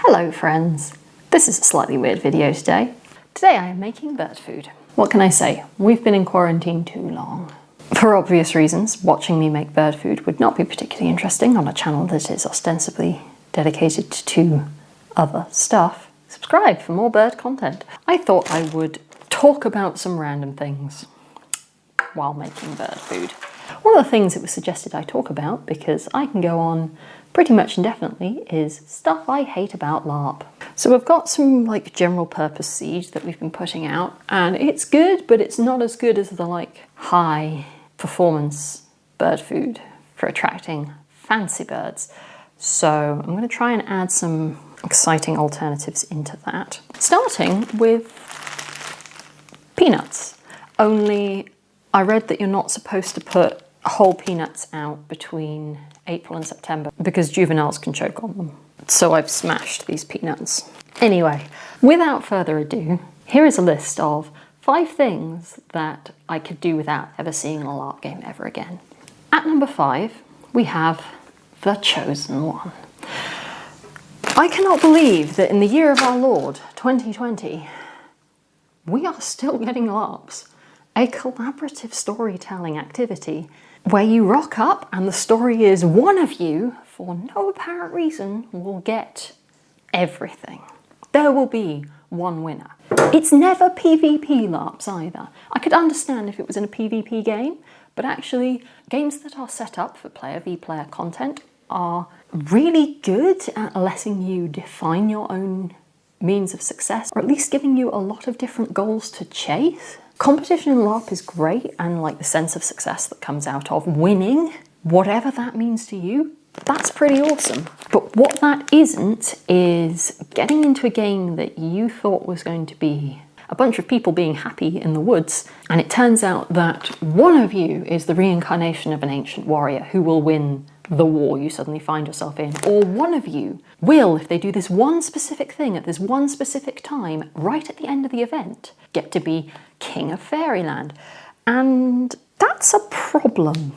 Hello friends, this is a slightly weird video today. Today I am making bird food. What can I say? We've been in quarantine too long. For obvious reasons, watching me make bird food would not be particularly interesting on a channel that is ostensibly dedicated to other stuff. Subscribe for more bird content. I thought I would talk about some random things while making bird food. One of the things it was suggested I talk about, because I can go on pretty much indefinitely, is stuff I hate about LARP. So we've got some like general purpose seed that we've been putting out, and it's good, but it's not as good as the like high performance bird food for attracting fancy birds. So I'm going to try and add some exciting alternatives into that. Starting with peanuts. Only I read that you're not supposed to put whole peanuts out between April and September because juveniles can choke on them. So I've smashed these peanuts. Anyway, without further ado, here is a list of 5 things that I could do without ever seeing a LARP game ever again. At number 5, we have The Chosen One. I cannot believe that in the year of our Lord, 2020, we are still getting LARPs. A collaborative storytelling activity where you rock up and the story is one of you, for no apparent reason, will get everything. There will be one winner. It's never PvP LARPs either. I could understand if it was in a PvP game, but actually games that are set up for player v player content are really good at letting you define your own means of success, or at least giving you a lot of different goals to chase. Competition in LARP is great, and like the sense of success that comes out of winning, whatever that means to you, that's pretty awesome. But what that isn't is getting into a game that you thought was going to be a bunch of people being happy in the woods, and it turns out that one of you is the reincarnation of an ancient warrior who will win the war you suddenly find yourself in, or one of you will, if they do this one specific thing at this one specific time, right at the end of the event, get to be King of Fairyland. And that's a problem,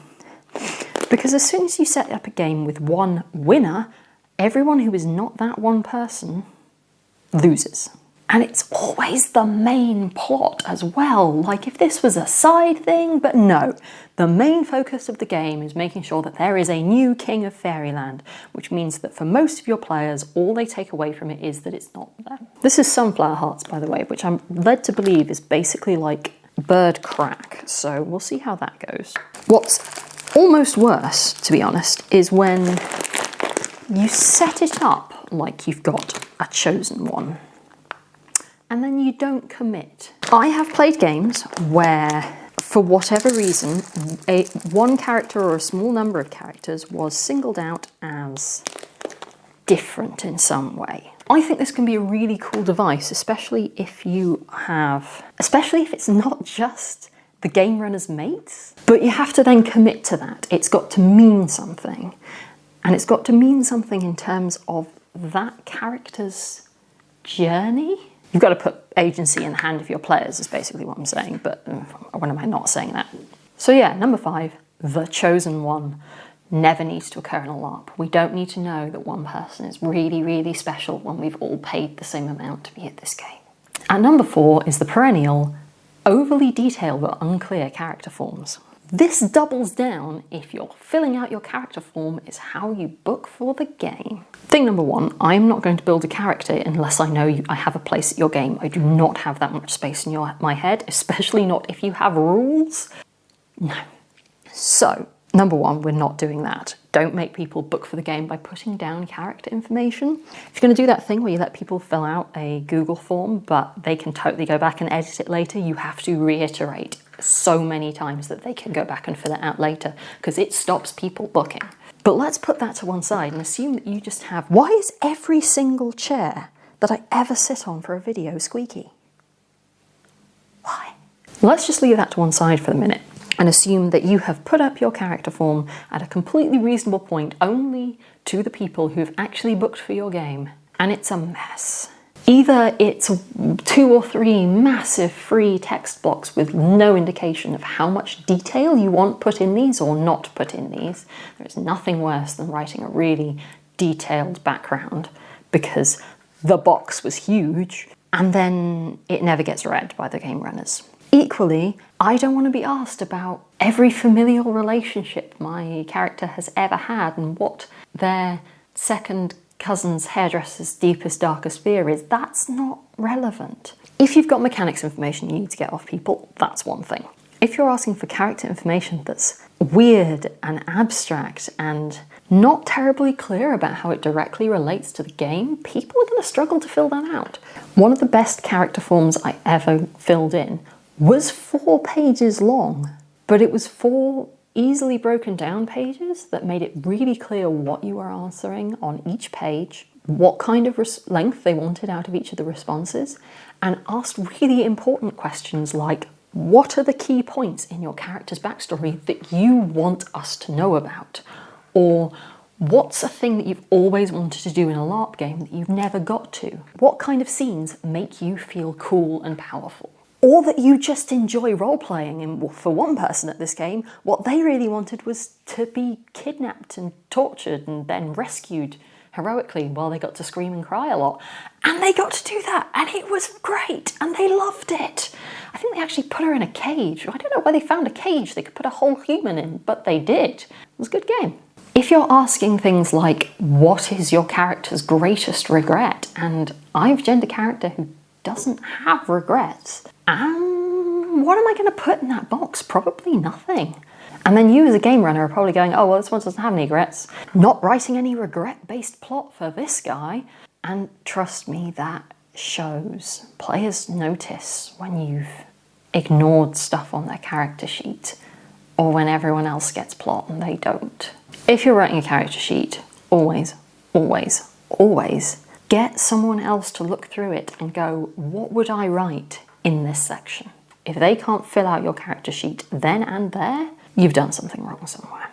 because as soon as you set up a game with one winner, everyone who is not that one person loses. And it's always the main plot as well. Like if this was a side thing, but no. The main focus of the game is making sure that there is a new King of Fairyland, which means that for most of your players, all they take away from it is that it's not them. This is Sunflower Hearts, by the way, which I'm led to believe is basically like bird crack. So we'll see how that goes. What's almost worse, to be honest, is when you set it up like you've got a chosen one, and then you don't commit. I have played games where, for whatever reason, one character or a small number of characters was singled out as different in some way. I think this can be a really cool device, especially if it's not just the game runner's mates, but you have to then commit to that. It's got to mean something, and it's got to mean something in terms of that character's journey. You've got to put agency in the hand of your players, is basically what I'm saying, but when am I not saying that? So yeah, number 5, The Chosen One never needs to occur in a LARP. We don't need to know that one person is really, really special when we've all paid the same amount to be at this game. At number 4 is the perennial, overly detailed but unclear character forms. This doubles down if you're filling out your character form is how you book for the game. Thing number 1, I'm not going to build a character unless I know I have a place at your game. I do not have that much space in my head, especially not if you have rules. No. So, number 1, we're not doing that. Don't make people book for the game by putting down character information. If you're going to do that thing where you let people fill out a Google form, but they can totally go back and edit it later, you have to reiterate so many times that they can go back and fill it out later, because it stops people booking. But let's put that to one side and assume that you just have, why is every single chair that I ever sit on for a video squeaky? Why? Let's just leave that to one side for the minute and assume that you have put up your character form at a completely reasonable point only to the people who've actually booked for your game, and it's a mess. Either it's 2 or 3 massive free text blocks with no indication of how much detail you want put in these or not put in these. There is nothing worse than writing a really detailed background because the box was huge, and then it never gets read by the game runners. Equally, I don't want to be asked about every familial relationship my character has ever had and what their second cousin's hairdresser's deepest, darkest fear is. That's not relevant. If you've got mechanics information you need to get off people, that's one thing. If you're asking for character information that's weird and abstract and not terribly clear about how it directly relates to the game, people are going to struggle to fill that out. One of the best character forms I ever filled in was 4 pages long, but it was 4 easily broken down pages that made it really clear what you were answering on each page, what kind of length they wanted out of each of the responses, and asked really important questions like, what are the key points in your character's backstory that you want us to know about? Or what's a thing that you've always wanted to do in a LARP game that you've never got to? What kind of scenes make you feel cool and powerful? Or that you just enjoy role-playing, and for one person at this game, what they really wanted was to be kidnapped and tortured and then rescued heroically while they got to scream and cry a lot. And they got to do that, and it was great, and they loved it. I think they actually put her in a cage. I don't know where they found a cage they could put a whole human in, but they did. It was a good game. If you're asking things like, what is your character's greatest regret? And I've gendered a character who doesn't have regrets. What am I going to put in that box? Probably nothing. And then you as a game runner are probably going, oh, well, this one doesn't have any regrets. Not writing any regret-based plot for this guy. And trust me, that shows. Players notice when you've ignored stuff on their character sheet, or when everyone else gets plot and they don't. If you're writing a character sheet, always, always, always get someone else to look through it and go, what would I write in this section? If they can't fill out your character sheet then and there, you've done something wrong somewhere.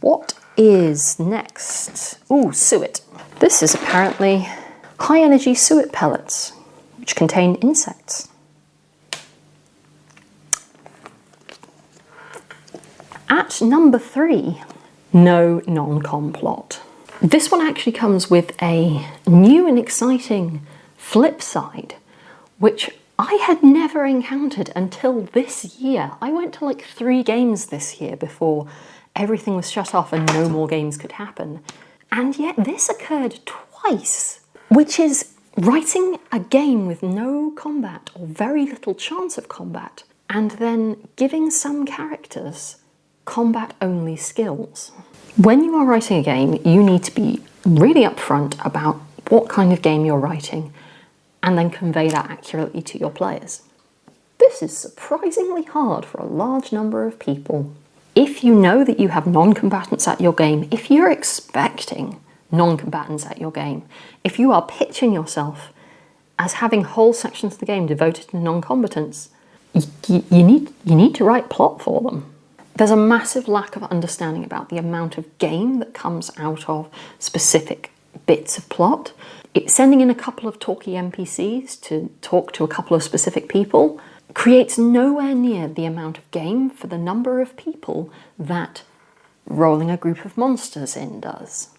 What is next? Ooh, suet. This is apparently high energy suet pellets, which contain insects. At number 3, no non-com plot. This one actually comes with a new and exciting flip side, which I had never encountered until this year. I went to like 3 games this year before everything was shut off and no more games could happen. And yet this occurred twice, which is writing a game with no combat or very little chance of combat, and then giving some characters combat-only skills. When you are writing a game, you need to be really upfront about what kind of game you're writing and then convey that accurately to your players. This is surprisingly hard for a large number of people. If you know that you have non-combatants at your game, if you're expecting non-combatants at your game, if you are pitching yourself as having whole sections of the game devoted to non-combatants, you need to write plot for them. There's a massive lack of understanding about the amount of game that comes out of specific bits of plot. Sending in a couple of talky NPCs to talk to a couple of specific people creates nowhere near the amount of game for the number of people that rolling a group of monsters in does.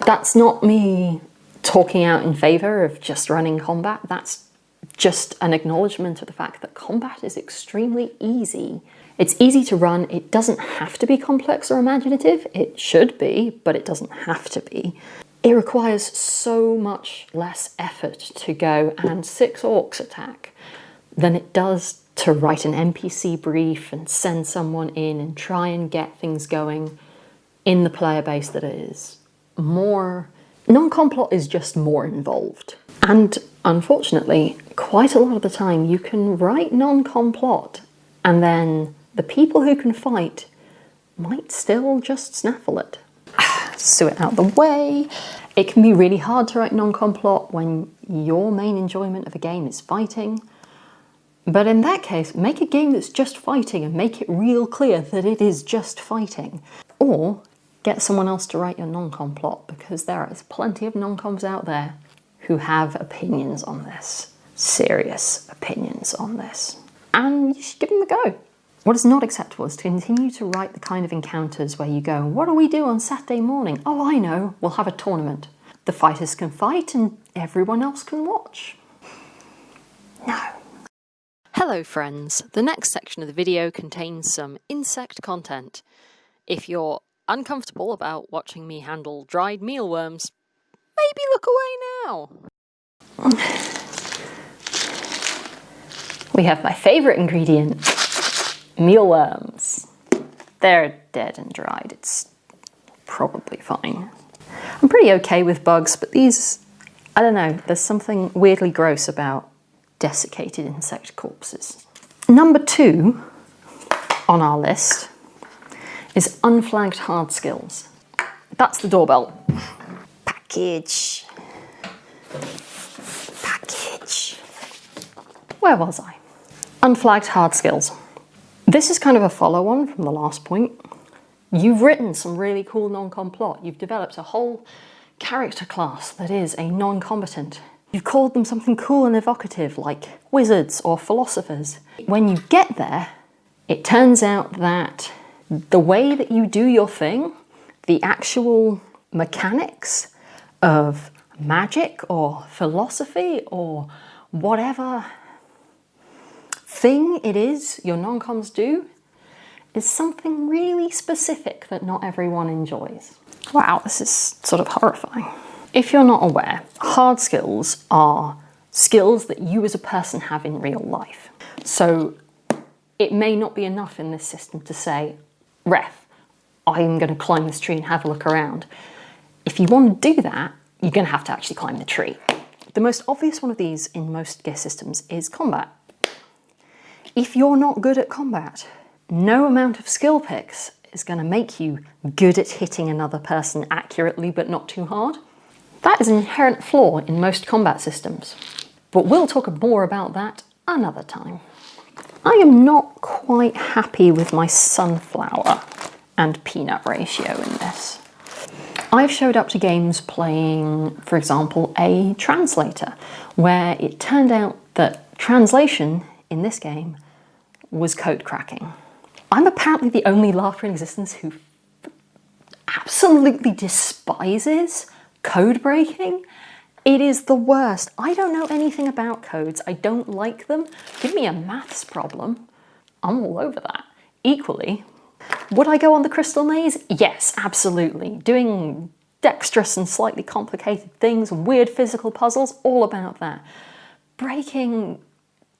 That's not me talking out in favour of just running combat. That's just an acknowledgement of the fact that combat is extremely easy. It's easy to run. It doesn't have to be complex or imaginative. It should be, but it doesn't have to be. It requires so much less effort to go and 6 orcs attack than it does to write an NPC brief and send someone in and try and get things going in the player base that is more... Non-com plot is just more involved. And unfortunately, quite a lot of the time you can write non-com plot and then the people who can fight might still just snaffle it. Suet out the way. It can be really hard to write non-com plot when your main enjoyment of a game is fighting. But in that case, make a game that's just fighting and make it real clear that it is just fighting. Or get someone else to write your non-com plot, because there is plenty of non-coms out there who have opinions on this. Serious opinions on this. And you should give them a go. What is not acceptable is to continue to write the kind of encounters where you go, what do we do on Saturday morning? Oh, I know, we'll have a tournament. the fighters can fight and everyone else can watch. No. Hello friends, the next section of the video contains some insect content. If you're uncomfortable about watching me handle dried mealworms, maybe look away now. We have my favourite ingredient, mealworms. They're dead and dried, it's probably fine. I'm pretty okay with bugs, but these, I don't know, there's something weirdly gross about desiccated insect corpses. Number 2 on our list is unflagged hard skills. That's the doorbell. Package. Package. Where was I? Unflagged hard skills. This is kind of a follow-on from the last point. You've written some really cool non-com plot. You've developed a whole character class that is a non-combatant. You've called them something cool and evocative like wizards or philosophers. When you get there, it turns out that the way that you do your thing, the actual mechanics of magic or philosophy or whatever thing it is your non-coms do, is something really specific that not everyone enjoys. Wow, this is sort of horrifying. If you're not aware, hard skills are skills that you as a person have in real life. So it may not be enough in this system to say, Ref, I'm going to climb this tree and have a look around. If you want to do that, you're going to have to actually climb the tree. The most obvious one of these in most gear systems is combat. If you're not good at combat, no amount of skill picks is going to make you good at hitting another person accurately but not too hard. That is an inherent flaw in most combat systems, but we'll talk more about that another time. I am not quite happy with my sunflower and peanut ratio in this. I've showed up to games playing, for example, a translator, where it turned out that translation in this game was code cracking. I'm apparently the only LARPer in existence who absolutely despises code breaking. It is the worst. I don't know anything about codes. I don't like them. Give me a maths problem. I'm all over that. Equally, would I go on the Crystal Maze? Yes, absolutely. Doing dexterous and slightly complicated things, weird physical puzzles, all about that. Breaking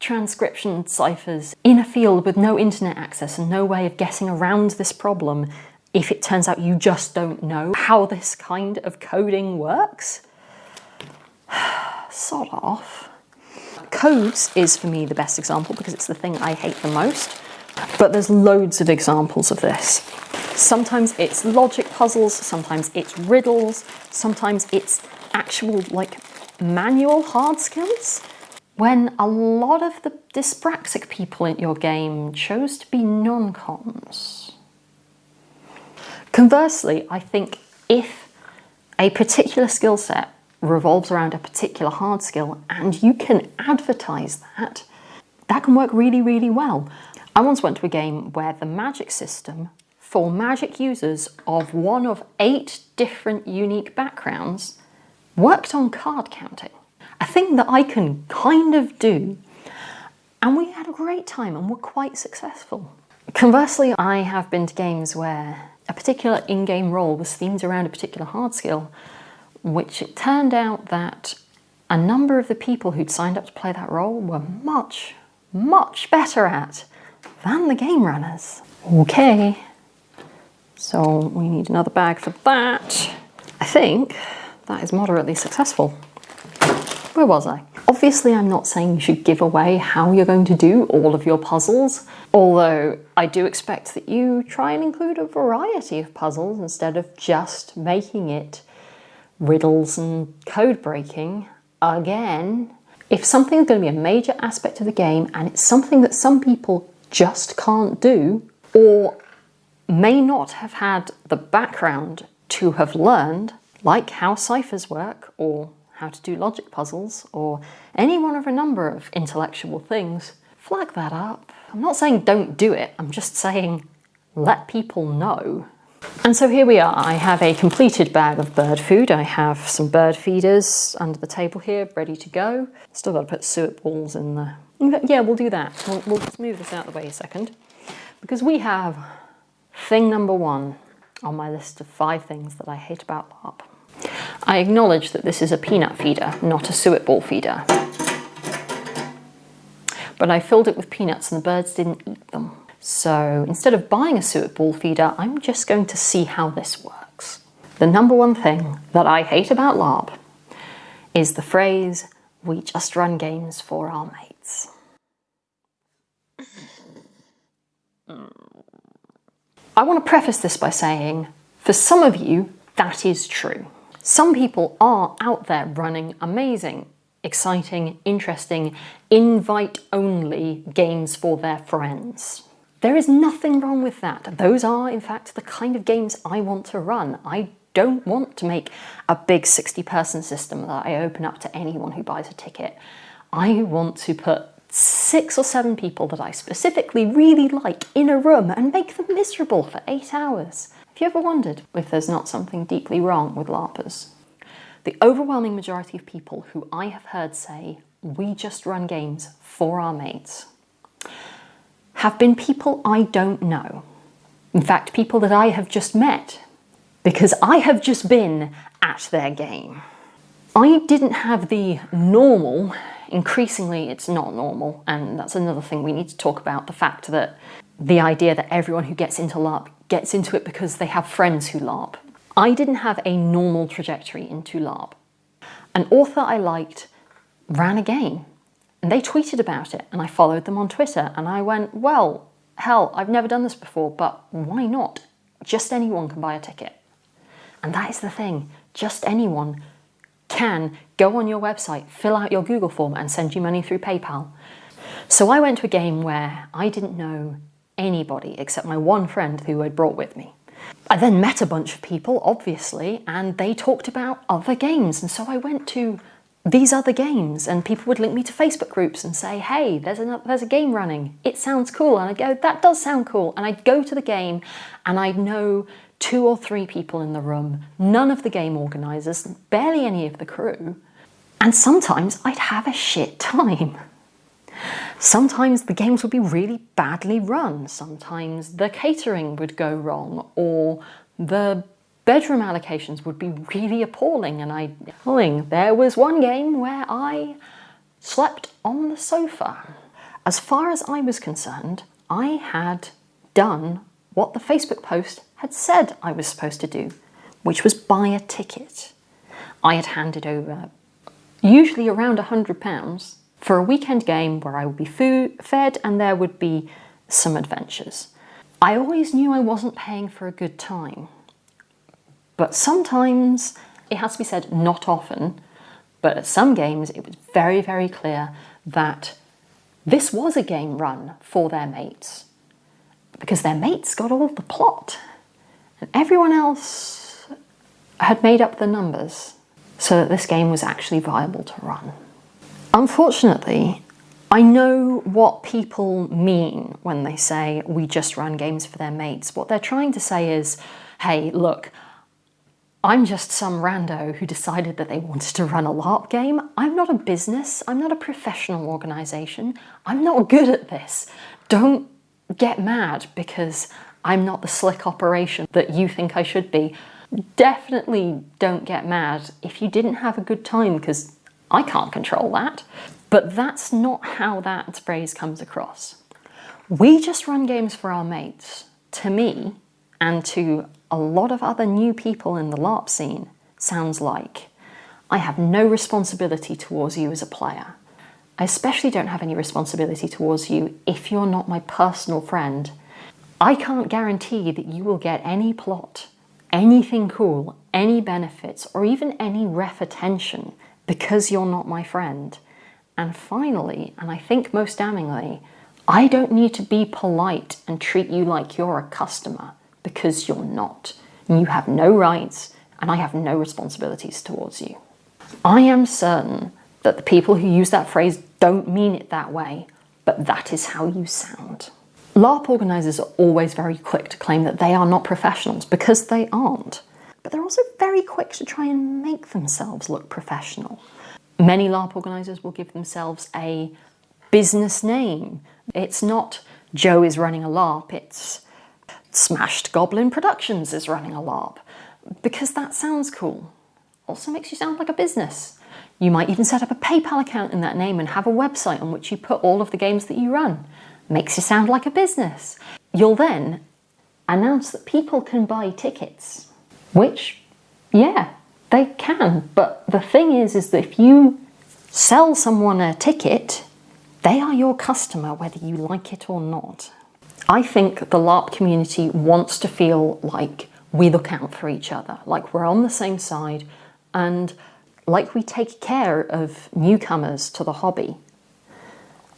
transcription ciphers in a field with no internet access and no way of getting around this problem if it turns out you just don't know how this kind of coding works? Sod off. Codes is for me the best example because it's the thing I hate the most, but there's loads of examples of this. Sometimes it's logic puzzles, sometimes it's riddles, sometimes it's actual like manual hard skills. When a lot of the dyspraxic people in your game chose to be non-coms. Conversely, I think if a particular skill set revolves around a particular hard skill and you can advertise that, that can work really, really well. I once went to a game where the magic system for magic users of one of 8 different unique backgrounds worked on card counting. A thing that I can kind of do, and we had a great time and were quite successful. Conversely, I have been to games where a particular in-game role was themed around a particular hard skill, which it turned out that a number of the people who'd signed up to play that role were much, much better at than the game runners. Okay, so we need another bag for that. I think that is moderately successful. Where was I? Obviously, I'm not saying you should give away how you're going to do all of your puzzles, although I do expect that you try and include a variety of puzzles instead of just making it riddles and code breaking. Again, if something's going to be a major aspect of the game and it's something that some people just can't do or may not have had the background to have learned, like how ciphers work or how to do logic puzzles, or any one of a number of intellectual things, flag that up. I'm not saying don't do it, I'm just saying let people know. And so here we are. I have a completed bag of bird food. I have some bird feeders under the table here, ready to go. Still got to put suet balls in there. Yeah, we'll do that. We'll just move this out of the way a second, because we have thing number 1 on my list of 5 things that I hate about LARP. I acknowledge that this is a peanut feeder, not a suet ball feeder. But I filled it with peanuts and the birds didn't eat them. So instead of buying a suet ball feeder, I'm just going to see how this works. The number 1 thing that I hate about LARP is the phrase, "We just run games for our mates." I want to preface this by saying, for some of you, that is true. Some people are out there running amazing, exciting, interesting, invite-only games for their friends. There is nothing wrong with that. Those are, in fact, the kind of games I want to run. I don't want to make a big 60-person system that I open up to anyone who buys a ticket. I want to put 6 or 7 people that I specifically really like in a room and make them miserable for 8 hours. Have you ever wondered if there's not something deeply wrong with LARPers? The overwhelming majority of people who I have heard say, "We just run games for our mates," have been people I don't know. In fact, people that I have just met, because I have just been at their game. I didn't have the normal, increasingly it's not normal, and that's another thing we need to talk about, the fact that the idea that everyone who gets into LARP gets into it because they have friends who LARP. I didn't have a normal trajectory into LARP. An author I liked ran a game, and they tweeted about it, and I followed them on Twitter, and I went, well, hell, I've never done this before, but why not? Just anyone can buy a ticket. And that is the thing, just anyone can go on your website, fill out your Google form, and send you money through PayPal. So I went to a game where I didn't know anybody except my one friend who I'd brought with me. I then met a bunch of people, obviously, and they talked about other games, and so I went to these other games, and people would link me to Facebook groups and say, hey, there's a game running, it sounds cool, and I'd go, that does sound cool, and I'd go to the game, and I'd know 2 or 3 people in the room, none of the game organisers, barely any of the crew, and sometimes I'd have a shit time. Sometimes the games would be really badly run, sometimes the catering would go wrong, or the bedroom allocations would be really appalling, and there was one game where I slept on the sofa. As far as I was concerned, I had done what the Facebook post had said I was supposed to do, which was buy a ticket. I had handed over usually around £100 for a weekend game where I would be fed and there would be some adventures. I always knew I wasn't paying for a good time. But sometimes, it has to be said, not often, but at some games it was very, very clear that this was a game run for their mates, because their mates got all the plot, and everyone else had made up the numbers so that this game was actually viable to run. Unfortunately, I know what people mean when they say we just run games for their mates. What they're trying to say is, hey, look, I'm just some rando who decided that they wanted to run a LARP game. I'm not a business. I'm not a professional organisation. I'm not good at this. Don't get mad because I'm not the slick operation that you think I should be. Definitely don't get mad if you didn't have a good time, because I can't control that. But that's not how that phrase comes across. We just run games for our mates, to me, and to a lot of other new people in the LARP scene, sounds like I have no responsibility towards you as a player. I especially don't have any responsibility towards you if you're not my personal friend. I can't guarantee that you will get any plot, anything cool, any benefits, or even any ref attention because you're not my friend. And finally, and I think most damningly, I don't need to be polite and treat you like you're a customer, because you're not. You have no rights, and I have no responsibilities towards you. I am certain that the people who use that phrase don't mean it that way, but that is how you sound. LARP organisers are always very quick to claim that they are not professionals, because they aren't. But they're also very quick to try and make themselves look professional. Many LARP organisers will give themselves a business name. It's not Joe is running a LARP, it's Smashed Goblin Productions is running a LARP, because that sounds cool. Also makes you sound like a business. You might even set up a PayPal account in that name and have a website on which you put all of the games that you run. Makes you sound like a business. You'll then announce that people can buy tickets, which, yeah, they can. But the thing is that if you sell someone a ticket, they are your customer, whether you like it or not. I think the LARP community wants to feel like we look out for each other, like we're on the same side, and like we take care of newcomers to the hobby.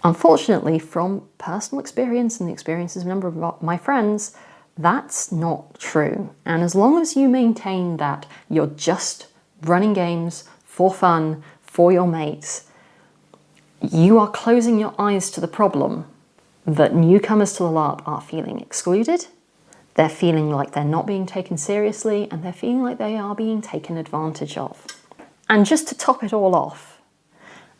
Unfortunately, from personal experience and the experiences of a number of my friends, that's not true. And as long as you maintain that you're just running games for fun, for your mates, you are closing your eyes to the problem that newcomers to the LARP are feeling excluded, they're feeling like they're not being taken seriously, and they're feeling like they are being taken advantage of. And just to top it all off,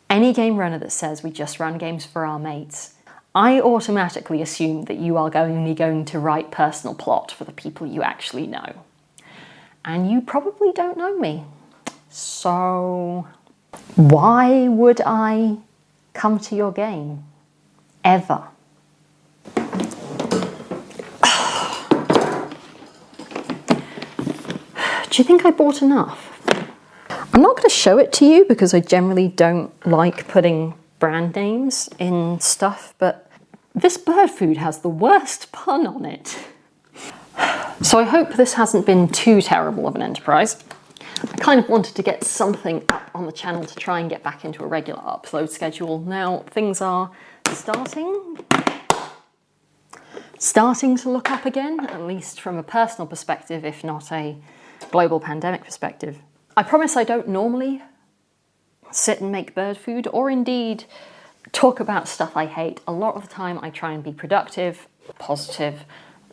any game runner that says we just run games for our mates, I automatically assume that you are only going to write personal plot for the people you actually know. And you probably don't know me. So why would I come to your game? Ever. Do you think I bought enough? I'm not going to show it to you because I generally don't like putting brand names in stuff, but this bird food has the worst pun on it. So I hope this hasn't been too terrible of an enterprise. I kind of wanted to get something up on the channel to try and get back into a regular upload schedule. Now things are starting to look up again, at least from a personal perspective, if not a global pandemic perspective. I promise I don't normally sit and make bird food or indeed talk about stuff I hate. A lot of the time I try and be productive, positive,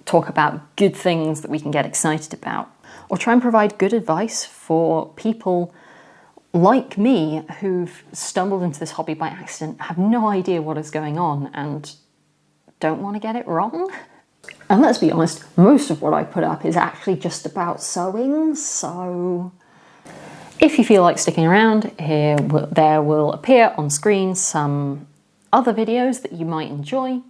talk about good things that we can get excited about, or try and provide good advice for people like me who've stumbled into this hobby by accident, have no idea what is going on and don't want to get it wrong. And let's be honest, most of what I put up is actually just about sewing, so if you feel like sticking around, there will appear on screen some other videos that you might enjoy.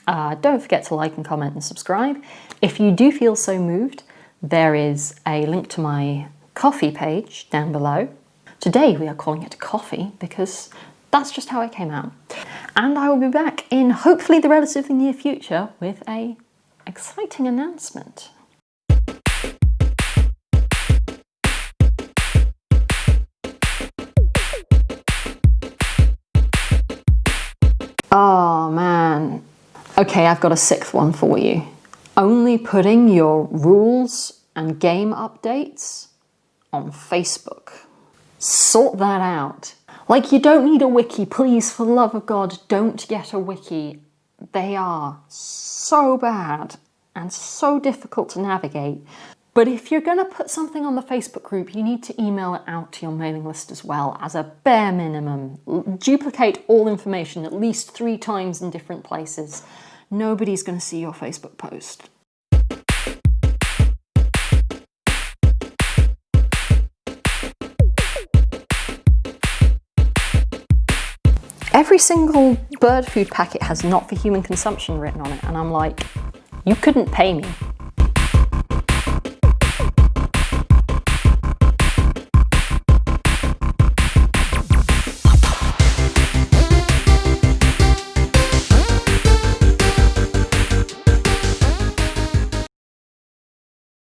Don't forget to like and comment and subscribe. If you do feel so moved, there is a link to my coffee page down below. Today we are calling it coffee because that's just how it came out. And I will be back in hopefully the relatively near future with an exciting announcement. Oh man. Okay, I've got a sixth one for you. Only putting your rules and game updates on Facebook. Sort that out. Like, you don't need a wiki, please, for the love of God, don't get a wiki. They are so bad and so difficult to navigate. But if you're going to put something on the Facebook group, you need to email it out to your mailing list as well, as a bare minimum. Duplicate all information at least 3 times in different places. Nobody's going to see your Facebook post. Every single bird food packet has not for human consumption written on it, and I'm like, you couldn't pay me.